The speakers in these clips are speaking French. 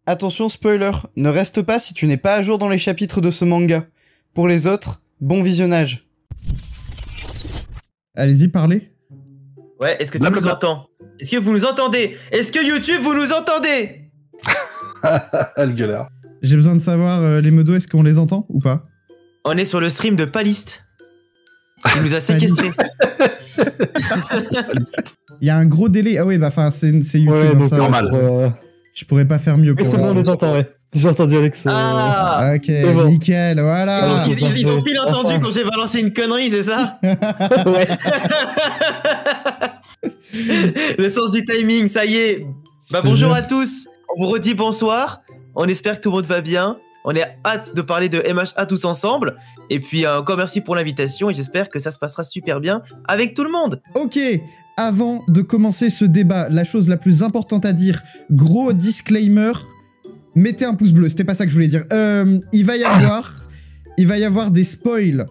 Attention spoiler, ne reste pas si tu n'es pas à jour dans les chapitres de ce manga. Pour les autres, bon visionnage. Allez-y, parlez. Ouais, est-ce que tu nous entends? Est-ce que vous nous entendez? Est-ce que YouTube, vous nous entendez? Le gueulard. J'ai besoin de savoir, les modos, est-ce qu'on les entend ou pas? On est sur le stream de Paliste. Il nous a séquestrés. Il y a un gros délai. Ah ouais, bah enfin, c'est YouTube. Ouais, hein, ça, normal. Je pourrais pas faire mieux. Mais c'est bon, on les entend, ouais. J'ai entendu Alex. Ah, ok, bon. nickel, voilà. donc, ils ont pile entendu quand j'ai balancé une connerie, c'est ça? Ouais. Le sens du timing, ça y est. Bah bonjour à tous. On vous redit bonsoir. On espère que tout le monde va bien. On est hâte de parler de MHA tous ensemble. Et puis encore merci pour l'invitation et j'espère que ça se passera super bien avec tout le monde. Ok, avant de commencer ce débat, la chose la plus importante à dire, gros disclaimer, mettez un pouce bleu, c'était pas ça que je voulais dire. Il va y avoir des spoils.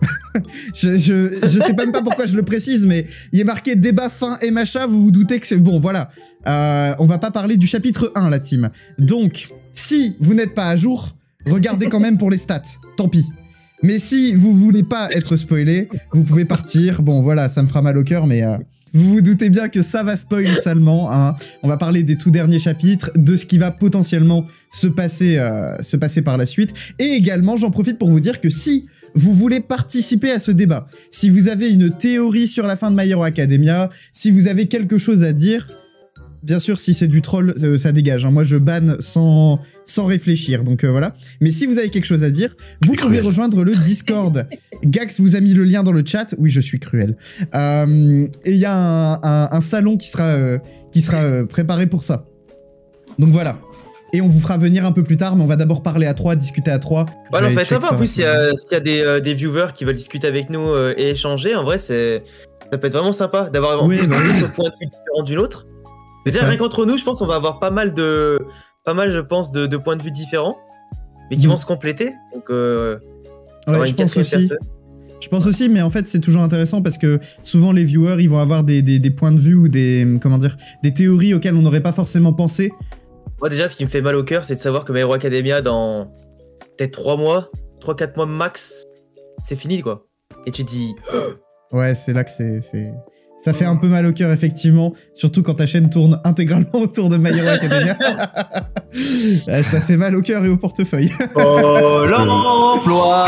je sais même pas pourquoi je le précise, mais il est marqué débat fin MHA, vous vous doutez que c'est... Bon, voilà. On va pas parler du chapitre 1, la team. Donc, si vous n'êtes pas à jour, regardez quand même pour les stats, tant pis. Mais si vous voulez pas être spoilé, vous pouvez partir. Bon, voilà, ça me fera mal au cœur, mais... Vous vous doutez bien que ça va spoil salement, hein. On va parler des tout derniers chapitres, de ce qui va potentiellement se passer par la suite. Et également, j'en profite pour vous dire que si vous voulez participer à ce débat, si vous avez une théorie sur la fin de My Hero Academia, si vous avez quelque chose à dire... Bien sûr, si c'est du troll, ça dégage. Hein. Moi, je banne sans réfléchir, donc voilà. Mais si vous avez quelque chose à dire, vous pouvez rejoindre le Discord. Gax vous a mis le lien dans le chat. Oui, je suis cruel. Et il y a un salon qui sera préparé pour ça. Donc voilà. Et on vous fera venir un peu plus tard, mais on va d'abord parler à 3, discuter à 3. Ouais, non, ça va être sympa. En plus, s'il y a des viewers qui veulent discuter avec nous et échanger, en vrai, ça peut être vraiment sympa d'avoir un point de vue différent d'une autre. Déjà, rien qu'entre nous, je pense qu'on va avoir pas mal, je pense, de points de vue différents, mais qui vont se compléter. Donc, ouais, je pense aussi. Je pense aussi, mais en fait, c'est toujours intéressant parce que souvent, les viewers, ils vont avoir des points de vue ou des théories auxquelles on n'aurait pas forcément pensé. Moi, déjà, ce qui me fait mal au cœur, c'est de savoir que My Hero Academia, dans peut-être 3-4 mois max, c'est fini, quoi. Et tu te dis... Ouais, c'est là que ça fait un peu mal au cœur, effectivement, surtout quand ta chaîne tourne intégralement autour de My Hero Academia. Ça fait mal au cœur et au portefeuille. Oh, l'emploi.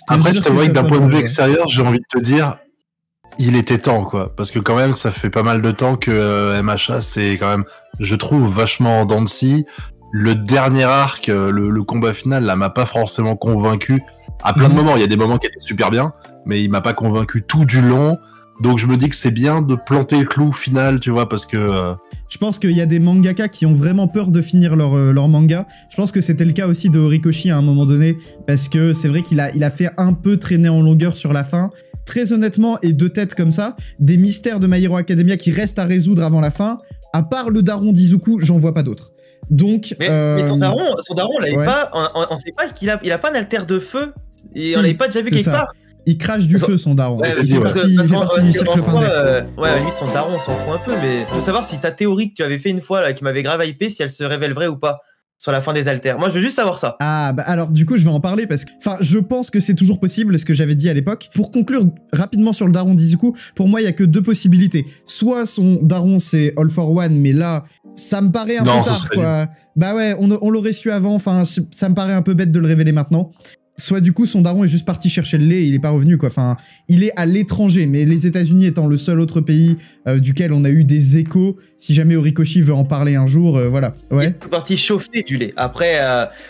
Après, je te vois que d'un point de vue extérieur, j'ai envie de te dire, il était temps, quoi. Parce que quand même, ça fait pas mal de temps que MHA, c'est quand même, je trouve, vachement en dents de scie. Le dernier arc, le combat final, là, m'a pas forcément convaincu. À plein de moments, il y a des moments qui étaient super bien, mais il m'a pas convaincu tout du long. Donc je me dis que c'est bien de planter le clou final, tu vois, parce que... Je pense qu'il y a des mangaka qui ont vraiment peur de finir leur manga. Je pense que c'était le cas aussi de Horikoshi à un moment donné, parce que c'est vrai qu'il a fait un peu traîner en longueur sur la fin. Très honnêtement, et de tête comme ça, des mystères de My Hero Academia qui restent à résoudre avant la fin, à part le daron d'Izuku, j'en vois pas d'autres. Donc, mais son daron, on sait pas qu'il a pas un alter de feu, et on l'avait pas déjà vu quelque part. Il crache du feu, son daron. Ouais, il fait partie du cercle Pindef. Ouais, lui, son daron, on s'en fout un peu, mais faut savoir si ta théorie que tu avais fait une fois, là, qui m'avait grave hypé, si elle se révèle vraie ou pas sur la fin des alters. Moi, je veux juste savoir ça. Ah, bah alors, du coup, je vais en parler parce que... Enfin, je pense que c'est toujours possible, ce que j'avais dit à l'époque. Pour conclure rapidement sur le daron d'Izuku, pour moi, il y a que deux possibilités. Soit son daron, c'est All for One, mais là, ça me paraît un peu tard, quoi. Bah ouais, on l'aurait su avant, enfin, ça me paraît un peu bête de le révéler maintenant. Soit du coup son daron est juste parti chercher le lait et il est pas revenu, quoi. Enfin, il est à l'étranger, mais les États-Unis étant le seul autre pays duquel on a eu des échos, si jamais Horikoshi veut en parler un jour, voilà. Ouais. Il est parti chauffer du lait. Après,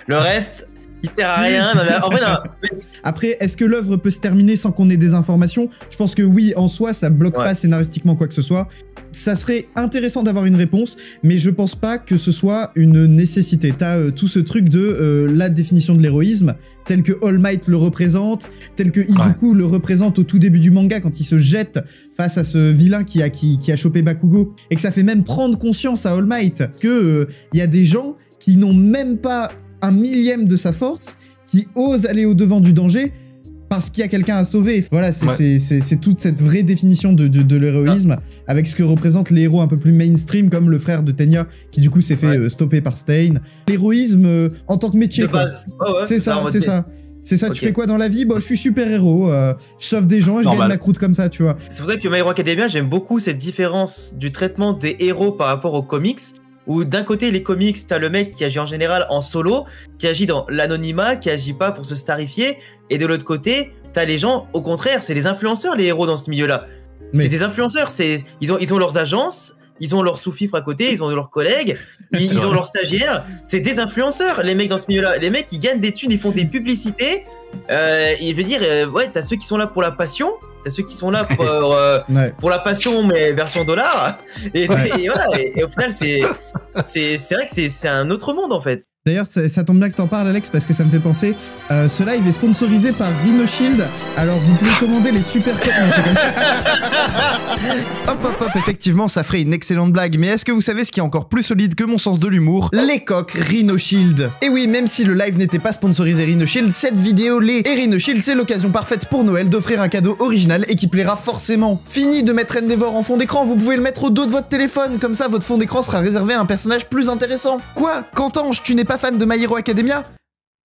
le reste, il sert à rien. Non, mais en vrai, non. Après, est-ce que l'œuvre peut se terminer sans qu'on ait des informations? Je pense que oui, en soi, ça bloque pas scénaristiquement quoi que ce soit. Ça serait intéressant d'avoir une réponse, mais je pense pas que ce soit une nécessité. T'as tout ce truc de la définition de l'héroïsme, tel que All Might le représente, tel que Izuku le représente au tout début du manga, quand il se jette face à ce vilain qui a chopé Bakugo, et que ça fait même prendre conscience à All Might que y a des gens qui n'ont même pas un millième de sa force, qui osent aller au-devant du danger, parce qu'il y a quelqu'un à sauver. Voilà, c'est toute cette vraie définition de l'héroïsme, avec ce que représentent les héros un peu plus mainstream, comme le frère de Tenya, qui du coup s'est fait stopper par Stain. L'héroïsme en tant que métier, quoi. C'est ça, c'est ça. C'est ça, tu fais quoi dans la vie? Bah, je suis super-héros, je sauve des gens et je gagne ma croûte comme ça, tu vois. C'est pour ça que My Hero Academia, j'aime beaucoup cette différence du traitement des héros par rapport aux comics, où d'un côté, les comics, t'as le mec qui agit en général en solo, qui agit dans l'anonymat, qui agit pas pour se starifier, et de l'autre côté, t'as les gens, au contraire, c'est les influenceurs, les héros dans ce milieu-là. C'est des influenceurs, ils ont leurs agences, ils ont leurs sous-fifres à côté, ils ont leurs collègues, ils ont leurs stagiaires. C'est des influenceurs, les mecs dans ce milieu-là. Les mecs, ils gagnent des thunes, ils font des publicités. Je veux dire, ouais, t'as ceux qui sont là pour la passion, t'as ceux qui sont là pour la passion, mais version dollar. Et voilà, et au final, c'est vrai que c'est un autre monde, en fait. D'ailleurs, ça tombe bien que t'en parles, Alex, parce que ça me fait penser. Ce live est sponsorisé par Rhino Shield. Alors, vous pouvez commander les super coques. Hop, effectivement, ça ferait une excellente blague. Mais est-ce que vous savez ce qui est encore plus solide que mon sens de l'humour? Les coques Rhino Shield. Et oui, même si le live n'était pas sponsorisé Rhino Shield, cette vidéo l'est. Et Rhino Shield, c'est l'occasion parfaite pour Noël d'offrir un cadeau original et qui plaira forcément. Fini de mettre Endeavor en fond d'écran, vous pouvez le mettre au dos de votre téléphone. Comme ça, votre fond d'écran sera réservé à un personnage plus intéressant. Quoi? Qu'entends-je? Tu n'es pas fan de My Hero Academia?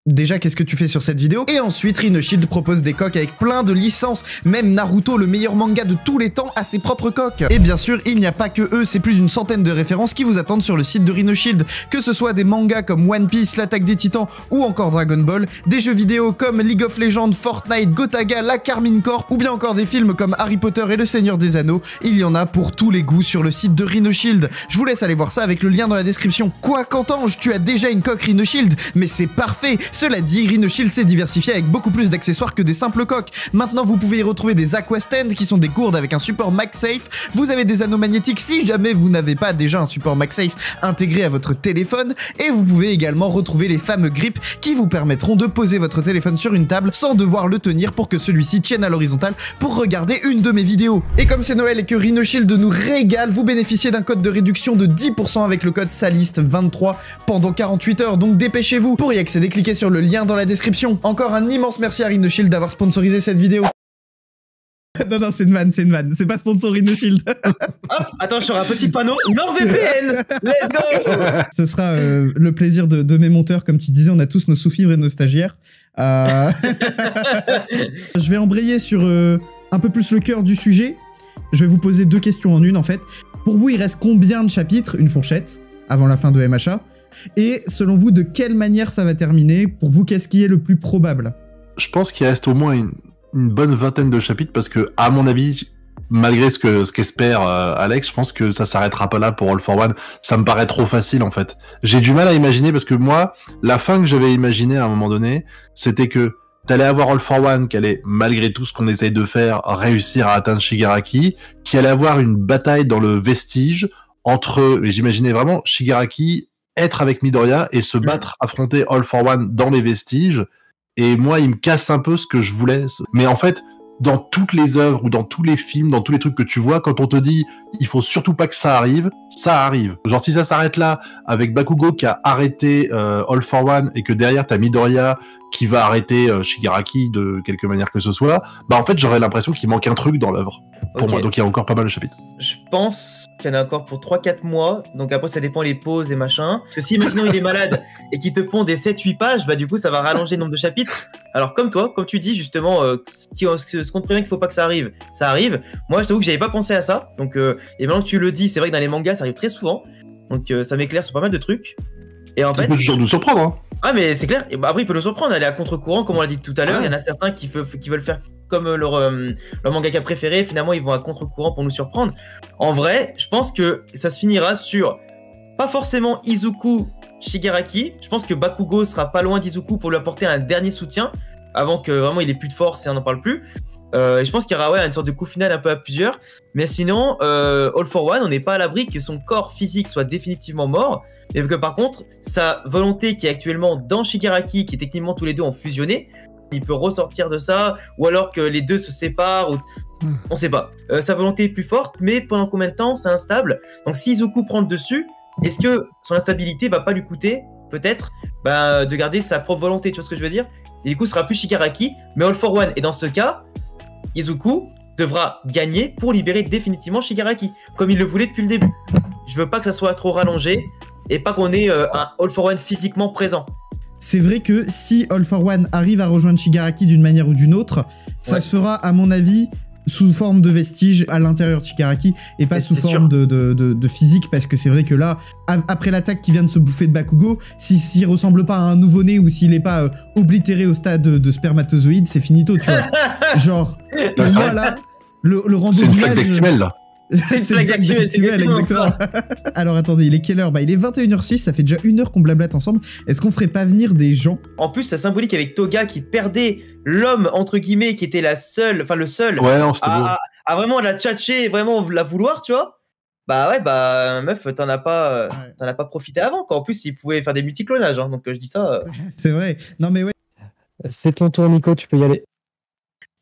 Déjà, qu'est-ce que tu fais sur cette vidéo? Et ensuite, Rhino Shield propose des coques avec plein de licences. Même Naruto, le meilleur manga de tous les temps, a ses propres coques. Et bien sûr, il n'y a pas que eux, c'est plus d'une centaine de références qui vous attendent sur le site de Rhino Shield. Que ce soit des mangas comme One Piece, l'Attaque des Titans ou encore Dragon Ball, des jeux vidéo comme League of Legends, Fortnite, Gotaga, la Carmine Corp, ou bien encore des films comme Harry Potter et le Seigneur des Anneaux. Il y en a pour tous les goûts sur le site de Rhino Shield. Je vous laisse aller voir ça avec le lien dans la description. Quoi, qu'entends-je? Tu as déjà une coque Rhino Shield? Mais c'est parfait! Cela dit, Rhino Shield s'est diversifié avec beaucoup plus d'accessoires que des simples coques. Maintenant, vous pouvez y retrouver des aquastands qui sont des gourdes avec un support MagSafe. Vous avez des anneaux magnétiques si jamais vous n'avez pas déjà un support MagSafe intégré à votre téléphone. Et vous pouvez également retrouver les fameux grips qui vous permettront de poser votre téléphone sur une table sans devoir le tenir pour que celui-ci tienne à l'horizontale pour regarder une de mes vidéos. Et comme c'est Noël et que Rhino Shield nous régale, vous bénéficiez d'un code de réduction de 10% avec le code SALIST23 pendant 48 heures. Donc dépêchez-vous. Pour y accéder, cliquez sur le lien dans la description. Encore un immense merci à Rhino Shield d'avoir sponsorisé cette vidéo. Non, c'est une vanne, c'est pas sponsor Rhino Shield. Hop, attends, je ferai un petit panneau NordVPN. Let's go. Ce sera le plaisir de mes monteurs, comme tu disais, on a tous nos sous-fifres et nos stagiaires. Je vais embrayer sur un peu plus le cœur du sujet. Je vais vous poser deux questions en une, en fait. Pour vous, il reste combien de chapitres, une fourchette, avant la fin de MHA? Et selon vous, de quelle manière ça va terminer? Pour vous, qu'est-ce qui est le plus probable? Je pense qu'il reste au moins une bonne vingtaine de chapitres parce que, à mon avis, malgré ce qu'espère Alex, je pense que ça s'arrêtera pas là pour All for One. Ça me paraît trop facile en fait. J'ai du mal à imaginer parce que moi, la fin que j'avais imaginée à un moment donné, c'était que t'allais avoir All for One qui allait, malgré tout ce qu'on essaye de faire, réussir à atteindre Shigaraki, qui allait avoir une bataille dans le vestige entre, j'imaginais vraiment, Shigaraki être avec Midoriya et se battre, affronter All for One dans les vestiges. Et moi, il me casse un peu ce que je voulais. Mais en fait, dans toutes les œuvres ou dans tous les films, dans tous les trucs que tu vois, quand on te dit il faut surtout pas que ça arrive, ça arrive. Genre si ça s'arrête là, avec Bakugo qui a arrêté All for One et que derrière t'as Midoriya qui va arrêter Shigaraki de quelque manière que ce soit, bah en fait j'aurais l'impression qu'il manque un truc dans l'œuvre. Pour moi, donc il y a encore pas mal de chapitres. Je pense qu'il y en a encore pour 3-4 mois, donc après ça dépend les pauses et machin. Parce que si imaginons il est malade et qu'il te pond des 7-8 pages, bah du coup ça va rallonger le nombre de chapitres. Alors comme toi, comme tu dis justement, ce qu'on te prévient qu'il faut pas que ça arrive, ça arrive. Moi je t'avoue que j'avais pas pensé à ça, donc et maintenant que tu le dis, c'est vrai que dans les mangas ça arrive très souvent, donc ça m'éclaire sur pas mal de trucs. Et en fait, il peut toujours nous surprendre, hein. Ah mais c'est clair, et bah, après il peut nous surprendre, aller à contre-courant comme on l'a dit tout à l'heure, il y en a certains qui veulent faire comme leur mangaka préféré, finalement ils vont à contre-courant pour nous surprendre. En vrai, je pense que ça se finira sur, pas forcément Izuku Shigaraki, je pense que Bakugo sera pas loin d'Izuku pour lui apporter un dernier soutien, avant que vraiment il ait plus de force et on n'en parle plus. Et je pense qu'il y aura une sorte de coup final un peu à plusieurs, mais sinon All for One, on n'est pas à l'abri que son corps physique soit définitivement mort, et que par contre sa volonté qui est actuellement dans Shigaraki, qui techniquement tous les deux ont fusionné, il peut ressortir de ça, ou alors que les deux se séparent, ou... on sait pas. Sa volonté est plus forte, mais pendant combien de temps c'est instable. Donc si Izuku prend le dessus, est-ce que son instabilité va pas lui coûter peut-être de garder sa propre volonté, tu vois ce que je veux dire? et du coup, ce sera plus Shigaraki, mais All for One. Et dans ce cas, Izuku devra gagner pour libérer définitivement Shigaraki, comme il le voulait depuis le début. Je veux pas que ça soit trop rallongé, et pas qu'on ait un All for One physiquement présent. C'est vrai que si All for One arrive à rejoindre Shigaraki d'une manière ou d'une autre, ça se fera, à mon avis, sous forme de vestiges à l'intérieur de Shigaraki et pas sous forme de physique, parce que c'est vrai que là, après l'attaque qui vient de se bouffer de Bakugo, s'il ressemble pas à un nouveau-né ou s'il est pas oblitéré au stade de spermatozoïde, c'est finito, tu vois. Genre, pour moi là, le rembobinage... C'est une flaque d'actimel là. C'est une flaque d'actimel, exactement. Alors attendez, il est quelle heure? Bah il est 21h06, ça fait déjà 1 heure qu'on blablate ensemble. Est-ce qu'on ferait pas venir des gens? En plus, ça symbolique avec Toga qui perdait l'homme, entre guillemets, qui était le seul à vraiment la tchatcher, vraiment la vouloir, tu vois. Bah ouais, bah meuf, t'en as pas profité avant, quoi. En plus, il pouvait faire des multiclonages, hein, donc je dis ça. C'est vrai. Non mais ouais. C'est ton tour, Nico, tu peux y aller.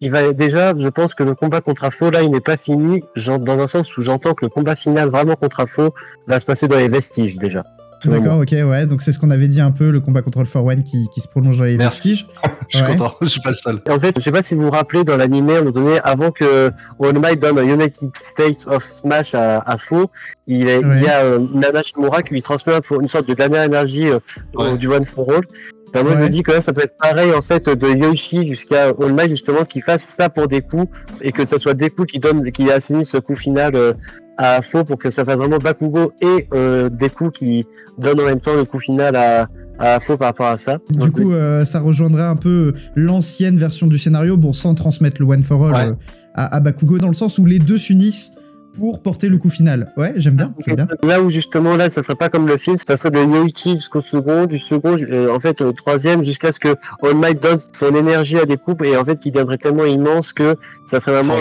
Il va déjà, je pense que le combat contre Afo, là, il n'est pas fini, dans un sens où j'entends que le combat final vraiment contre Afo va se passer dans les vestiges, déjà. D'accord, ok, ouais, donc c'est ce qu'on avait dit un peu, le combat contre All for One qui se prolonge dans les vestiges. Je suis content, je suis pas le seul. En fait, je sais pas si vous vous rappelez, dans l'anime, à un moment donné, avant que All Might donne un United States of Smash à Afo, il y a Nana Shimura qui lui transmet une sorte de dernière énergie du One for All. Enfin, moi, je me dis que là, ça peut être pareil, en fait, de Yoshi jusqu'à All Might, justement, qui fasse ça pour Deku, et que ça soit Deku qui assainisse ce coup final à Afo pour que ça fasse vraiment Bakugo et Deku qui donne en même temps le coup final à Afo par rapport à ça. Du coup, ça rejoindrait un peu l'ancienne version du scénario, bon, sans transmettre le One for All à Bakugo, dans le sens où les deux s'unissent pour porter le coup final. Ouais, j'aime bien. Là où justement, là, ça serait pas comme le film, ça serait de Yoichi jusqu'au second, du second, en fait, au troisième, jusqu'à ce que All Might donne son énergie à des coupes et en fait, qui deviendrait tellement immense que ça serait vraiment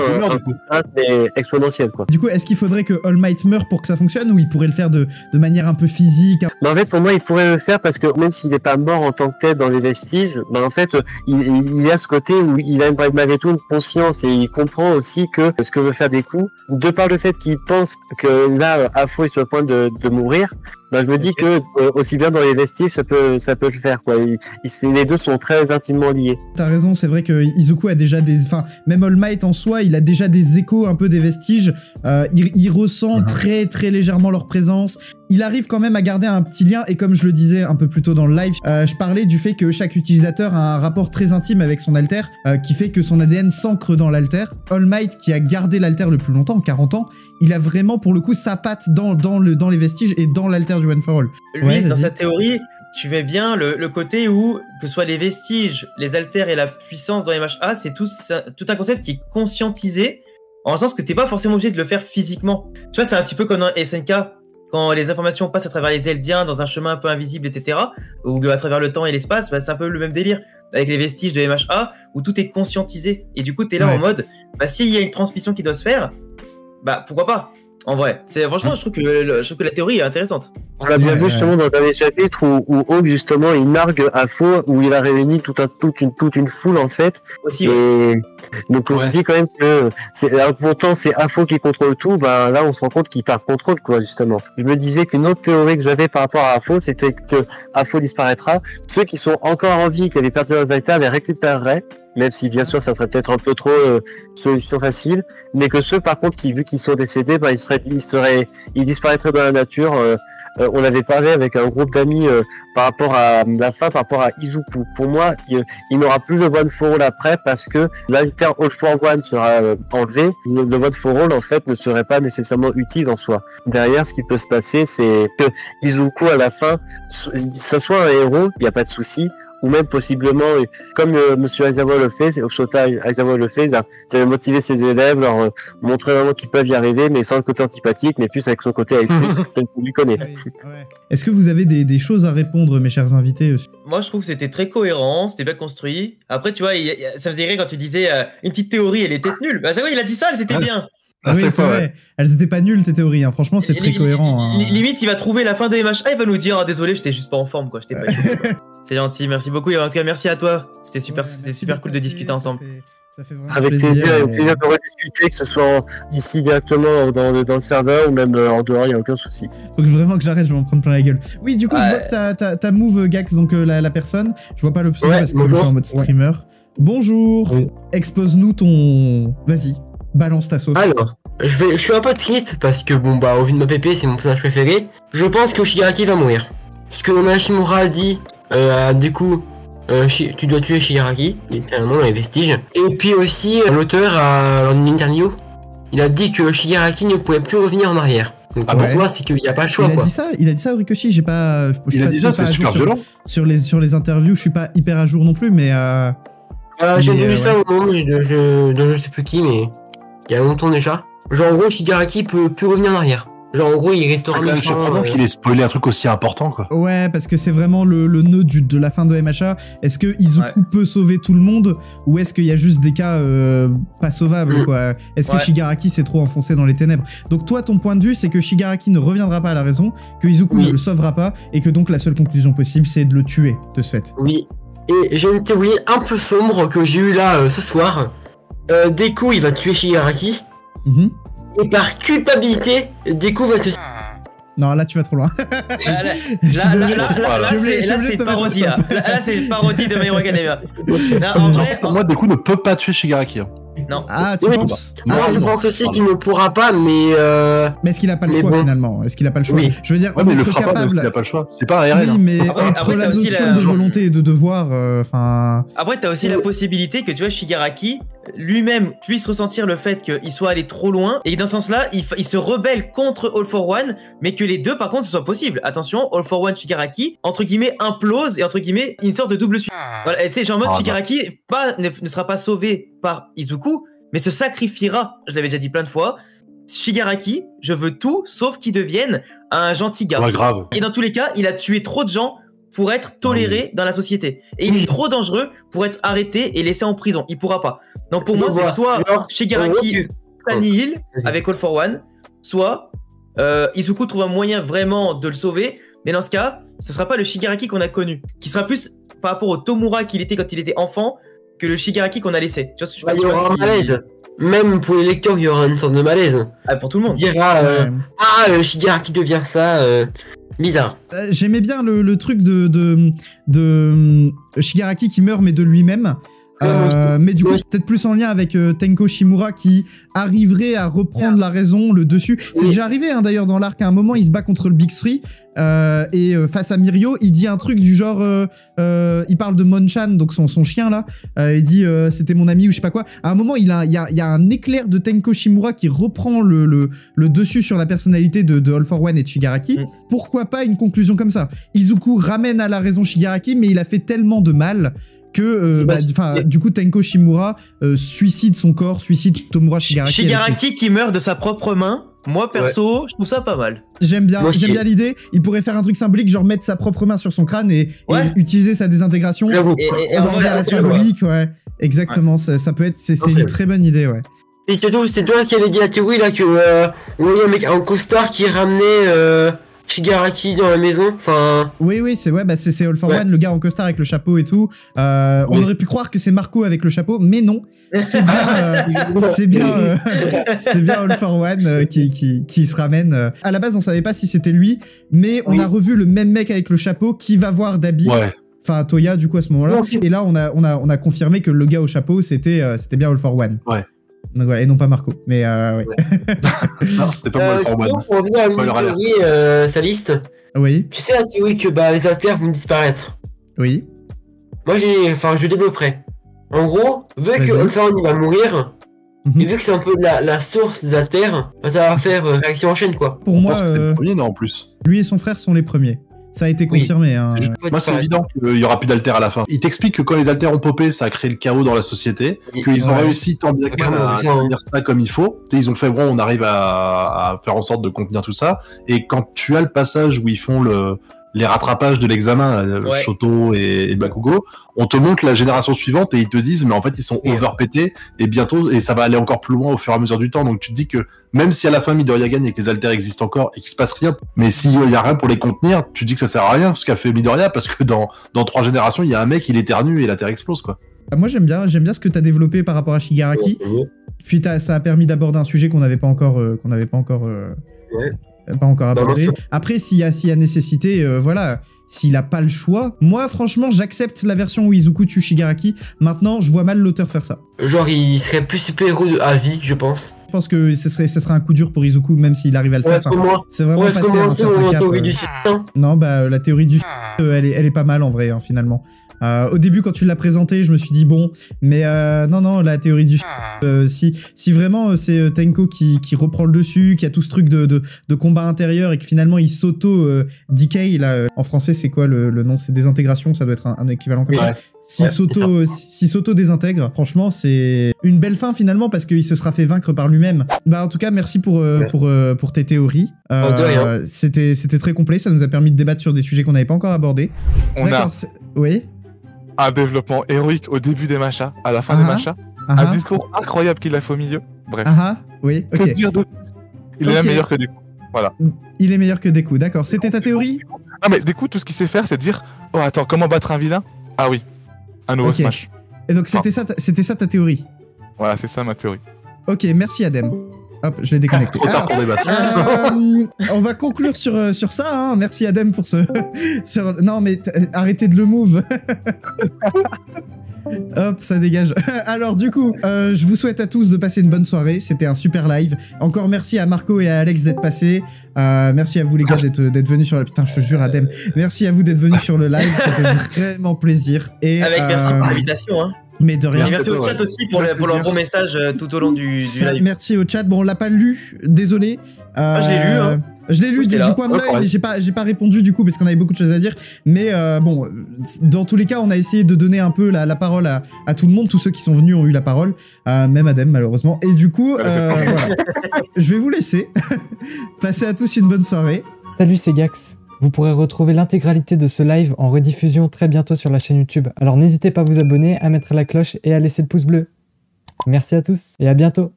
mais exponentiel, quoi. Du coup, est-ce qu'il faudrait que All Might meure pour que ça fonctionne ou il pourrait le faire de manière un peu physique? En fait, pour moi, il pourrait le faire parce que même s'il n'est pas mort en tant que tel dans les vestiges, en fait, il y a ce côté où il a malgré tout une conscience et il comprend aussi que ce que veut faire des coups, de par le fait qu'il pense que là, Afo est sur le point de mourir, je me dis que aussi bien dans les vestiges, ça peut le faire, quoi. Les deux sont très intimement liés. T'as raison, c'est vrai que Izuku a déjà enfin, même All Might en soi, il a déjà des échos un peu des vestiges. Il ressent très très légèrement leur présence. Il arrive quand même à garder un petit lien, et comme je le disais un peu plus tôt dans le live, je parlais du fait que chaque utilisateur a un rapport très intime avec son alter, qui fait que son ADN s'ancre dans l'alter. All Might, qui a gardé l'alter le plus longtemps, 40 ans, il a vraiment pour le coup sa patte dans les vestiges et dans l'alter du One for All. Lui, dans sa théorie, tu mets bien le côté où, que ce soit les vestiges, les alters et la puissance dans les MHA, c'est tout un concept qui est conscientisé, en le sens que t'es pas forcément obligé de le faire physiquement. Tu vois, c'est un petit peu comme dans SNK, quand les informations passent à travers les Eldiens dans un chemin un peu invisible, etc., ou à travers le temps et l'espace, c'est un peu le même délire, avec les vestiges de MHA, où tout est conscientisé. Et du coup, t'es là en mode, s'il y a une transmission qui doit se faire, pourquoi pas? En vrai, franchement, je trouve que la théorie est intéressante. On l'a bien vu justement dans le dernier chapitre où Hawk justement il nargue Afo, où il a réuni toute une foule en fait. Aussi, et donc on se dit quand même que pourtant c'est Afo qui contrôle tout. Là on se rend compte qu'il perd le contrôle, quoi, justement. Je me disais qu'une autre théorie que j'avais par rapport à Afo, c'était que Afo disparaîtra. Ceux qui sont encore en vie, qui avaient perdu leurs états, les récupéreraient. Même si bien sûr ça serait peut-être un peu trop solution facile, mais que ceux par contre vu qu'ils sont décédés, ils disparaîtraient dans la nature. On avait parlé avec un groupe d'amis par rapport à la fin, par rapport à Izuku. Pour moi, il n'aura plus le One for All après parce que l'alter All for One sera enlevé. Le One for All en fait ne serait pas nécessairement utile en soi. Derrière, ce qui peut se passer, c'est que Izuku à la fin, ce soit un héros, il n'y a pas de souci. Ou même possiblement, comme Monsieur Aizawa le fait, Shota Aizawa le fait, ils avaient motivé ses élèves, leur montrer vraiment qu'ils peuvent y arriver, mais sans le côté antipathique, mais plus avec son côté altruiste, tel qu'on lui connaît. Est-ce que vous avez des choses à répondre, mes chers invités? Moi, je trouve que c'était très cohérent, c'était bien construit. Après, tu vois, ça me faisait rire quand tu disais une petite théorie, elle était nulle. À chaque fois, il a dit ça, c'était bien. Oui, c'est vrai. Elles étaient pas nulles, tes théories. Hein. Franchement, c'est très cohérent. Limite, il va trouver la fin de MHA, il va nous dire désolé, j'étais juste pas en forme, quoi. J'étais pas C'est gentil, merci beaucoup. Et en tout cas, merci à toi. C'était super cool de discuter ensemble. Ça fait vraiment Avec plaisir de rediscuter, que ce soit ici directement dans le serveur ou même en dehors, il n'y a aucun souci. Faut que vraiment que j'arrête, je vais m'en prendre plein la gueule. Oui, du coup, je vois que t'as move Gax, donc la personne. Je vois pas le pseudo parce que je suis en mode streamer. Bonjour, expose-nous ton... Vas-y, balance ta sauce. Alors, je suis un peu triste parce que bon bah au vu de ma PP c'est mon personnage préféré. Je pense que Shigaraki va mourir. Ce que Hashimura a dit, du coup, tu dois tuer Shigaraki, littéralement dans les vestiges. Et puis aussi, l'auteur dans une interview, il a dit que Shigaraki ne pouvait plus revenir en arrière. Donc pour moi c'est qu'il n'y a pas le choix quoi. Il a dit ça au Rikoshi, j'ai pas... Il a dit ça, c'est super violent. Sur les interviews, je suis pas hyper à jour non plus, mais... j'ai vu ça au moment de je sais plus qui, mais il y a longtemps déjà. Genre en gros Shigaraki peut plus revenir en arrière. Genre en gros il restera même surprenant qu'il ait spoilé un truc aussi important quoi. Ouais, parce que c'est vraiment le nœud de la fin de MHA. Est-ce que Izuku peut sauver tout le monde ou est-ce qu'il y a juste des cas pas sauvables quoi? Est-ce que Shigaraki s'est trop enfoncé dans les ténèbres? Donc toi ton point de vue c'est que Shigaraki ne reviendra pas à la raison, que Izuku ne le sauvera pas et que donc la seule conclusion possible c'est de le tuer de ce fait. Oui. Et j'ai une théorie un peu sombre que j'ai eu là ce soir. Deku il va tuer Shigaraki. Et par culpabilité, Deku va se... Non, là tu vas trop loin. Là c'est parodie. Là c'est parodie de My Hero Academia. Pour moi, Deku ne peut pas tuer Shigaraki. Non. Ah, tu penses? Moi, je pense aussi qu'il ne pourra pas, mais est-ce qu'il a pas le choix finalement? Est-ce qu'il a pas le choix? Je veux dire, mais il le fera pas parce qu'il a pas le choix. C'est pas un RL. Oui, mais entre la notion de volonté et de devoir, enfin. Après, t'as aussi la possibilité que tu vois Shigaraki lui-même puisse ressentir le fait qu'il soit allé trop loin et que dans ce sens-là, il se rebelle contre All for One, mais que les deux, par contre, ce soit possible. Attention, All for One Shigaraki, entre guillemets, implose et entre guillemets, une sorte de double suite. Voilà, tu sais, genre en mode Shigaraki ne sera pas sauvé par Izuku, mais se sacrifiera. Je l'avais déjà dit plein de fois. Shigaraki, je veux tout sauf qu'il devienne un gentil gars. Ouais, grave. Et dans tous les cas, il a tué trop de gens pour être toléré dans la société. Et il est trop dangereux pour être arrêté et laissé en prison. Il pourra pas. Donc pour moi, c'est soit Shigaraki s'annihile avec All for One, soit Izuku trouve un moyen vraiment de le sauver. Mais dans ce cas, ce sera pas le Shigaraki qu'on a connu, qui sera plus par rapport au Tomura qu'il était quand il était enfant que le Shigaraki qu'on a laissé. Tu vois, il y aura un malaise. Même pour les lecteurs, il y aura une sorte de malaise. Pour tout le monde. Il dira Shigaraki devient ça. Bizarre. J'aimais bien le truc de Shigaraki qui meurt mais de lui-même. Mais du coup, peut-être plus en lien avec Tenko Shimura qui arriverait à reprendre la raison, le dessus. C'est déjà arrivé hein, d'ailleurs dans l'arc, à un moment il se bat contre le Big Three et face à Mirio, il dit un truc du genre, il parle de Monchan, donc son chien là, il dit c'était mon ami ou je sais pas quoi. À un moment il y a un éclair de Tenko Shimura qui reprend le dessus sur la personnalité de All for One et de Shigaraki. Pourquoi pas une conclusion comme ça? Izuku ramène à la raison Shigaraki, mais il a fait tellement de mal que du coup Tenko Shimura suicide son corps, suicide Tomura Shigaraki. Shigaraki qui meurt de sa propre main. Moi perso, je trouve ça pas mal. J'aime bien l'idée. Il pourrait faire un truc symbolique, genre mettre sa propre main sur son crâne et utiliser sa désintégration. Et vers la symbolique, exactement. Ça peut être, c'est une très bonne idée, Et surtout, c'est toi qui avais dit la théorie là que on voyait un mec en costard qui ramenait Shigaraki dans la maison, enfin... Oui, c'est All for One, le gars en costard avec le chapeau et tout. On aurait pu croire que c'est Marco avec le chapeau, mais non. C'est bien All for One qui se ramène. À la base, on savait pas si c'était lui, mais on a revu le même mec avec le chapeau qui va voir Dabi. Enfin, Toya, du coup, à ce moment-là. Et là, on a confirmé que le gars au chapeau, c'était bien All for One. Donc voilà, et non pas Marco. Mais non, c'était pas moi le format. Pour revenir à une théorie, sa liste. Oui. Tu sais la théorie que les alters vont disparaître. Oui. Moi je développerai. En gros, vu que All for One va mourir, et vu que c'est un peu la source des alters, ça va faire réaction en chaîne quoi. Pour moi, c'est le premier, non, en plus. Lui et son frère sont les premiers. Ça a été confirmé. Hein. Moi, c'est évident qu'il y aura plus d'altères à la fin. Il t'explique que quand les altères ont popé, ça a créé le chaos dans la société, qu'ils ont réussi tant bien que mal à tenir ça comme il faut. Ils ont fait, bon, on arrive à faire en sorte de contenir tout ça. Et quand tu as le passage où ils font les rattrapages de l'examen, Shoto et Bakugo, on te montre la génération suivante et ils te disent mais en fait ils sont overpétés et bientôt et ça va aller encore plus loin au fur et à mesure du temps. Donc tu te dis que même si à la fin Midoriya gagne et que les alters existent encore et qu'il se passe rien, mais s'il y a rien pour les contenir, tu te dis que ça sert à rien ce qu'a fait Midoriya parce que dans 3 générations il y a un mec il éternue et la Terre explose quoi. Moi, j'aime bien ce que tu as développé par rapport à Shigaraki. Puis ça a permis d'aborder un sujet qu'on n'avait pas encore abordé. Après, s'il y a nécessité, voilà, s'il a pas le choix. Moi, franchement, j'accepte la version où Izuku tue Shigaraki. Maintenant, je vois mal l'auteur faire ça. Genre, il serait plus super-héros à vie, je pense. Je pense que ce serait un coup dur pour Izuku, même s'il arrive à le faire. C'est vraiment passé à un certain cap. Non, bah, la théorie du elle est pas mal en vrai, hein, finalement. Au début, quand tu l'as présenté, je me suis dit bon, mais non, la théorie du si vraiment c'est Tenko qui reprend le dessus, qui a tout ce truc de combat intérieur et que finalement il s'auto-decay, là, en français c'est quoi le nom? C'est désintégration, ça doit être un équivalent comme ça. S'il s'auto-désintègre, franchement, c'est une belle fin finalement parce qu'il se sera fait vaincre par lui-même. Bah, en tout cas, merci pour tes théories. C'était très complet, ça nous a permis de débattre sur des sujets qu'on n'avait pas encore abordés. Oui. Un développement héroïque au début des machas, à la fin des machas. Un discours incroyable qu'il a fait au milieu. Bref. Oui, ok. Que dire de... Il est même meilleur que Deku. Voilà. Il est meilleur que Deku, d'accord. C'était ta théorie? Non, mais Deku, tout ce qu'il sait faire, c'est dire oh, attends, comment battre un vilain? Ah oui, un nouveau Smash. Et donc, c'était ça ta théorie? Voilà, c'est ça ma théorie. Ok, merci Adem. Hop, je l'ai déconnecté. Trop tard pour débattre. On va conclure sur ça. Hein. Merci Adem pour ce... Non, mais arrêtez de le move. Hop, ça dégage. Alors du coup, je vous souhaite à tous de passer une bonne soirée. C'était un super live. Encore merci à Marco et à Alex d'être passés. Merci à vous les gars d'être venus sur le... Putain, je te jure Adem. Merci à vous d'être venus sur le live. Ça fait vraiment plaisir. Et, merci pour l'invitation. Hein. Mais de rien. Merci au chat aussi pour leur bon message tout au long du live. Merci au chat. Bon, on l'a pas lu, désolé. Je l'ai lu. Hein. Je l'ai lu du coin de l'œil, mais j'ai pas répondu du coup parce qu'on avait beaucoup de choses à dire. Mais bon, dans tous les cas, on a essayé de donner un peu la parole à tout le monde. Tous ceux qui sont venus ont eu la parole, même Adem malheureusement. Et du coup, voilà. Je vais vous laisser. Passez à tous une bonne soirée. Salut, c'est Gax. Vous pourrez retrouver l'intégralité de ce live en rediffusion très bientôt sur la chaîne YouTube. Alors n'hésitez pas à vous abonner, à mettre la cloche et à laisser le pouce bleu. Merci à tous et à bientôt.